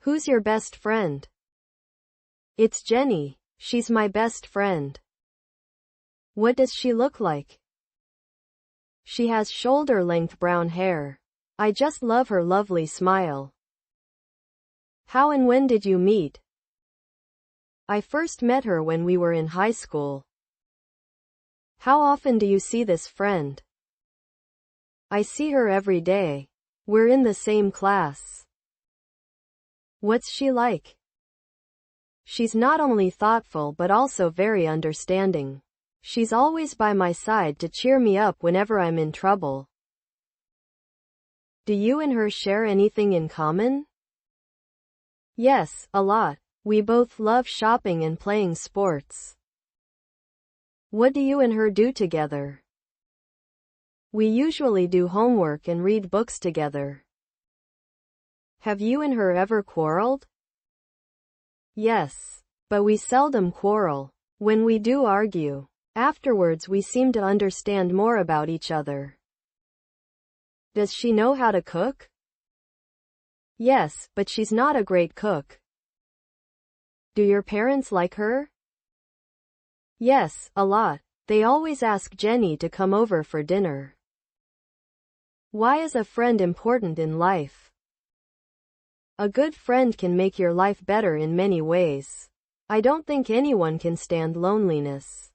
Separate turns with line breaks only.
Who's your best friend? It's Jenny. She's my best friend. What does she look like? She has shoulder-length brown hair. I just love her lovely smile. How and when did you meet? I first met her when we were in high school. How often do you see this friend? I see her every day. We're in the same class. What's she like? She's not only thoughtful but also very understanding. She's always by my side to cheer me up whenever I'm in trouble. Do you and her share anything in common? Yes, a lot. We both love shopping and playing sports. What do you and her do together? We usually do homework and read books together. Have you and her ever quarreled? Yes, but we seldom quarrel. When we do argue, afterwards we seem to understand more about each other. Does she know how to cook? Yes, but she's not a great cook. Do your parents like her? Yes, a lot. They always ask Jenny to come over for dinner. Why is a friend important in life? A good friend can make your life better in many ways. I don't think anyone can stand loneliness.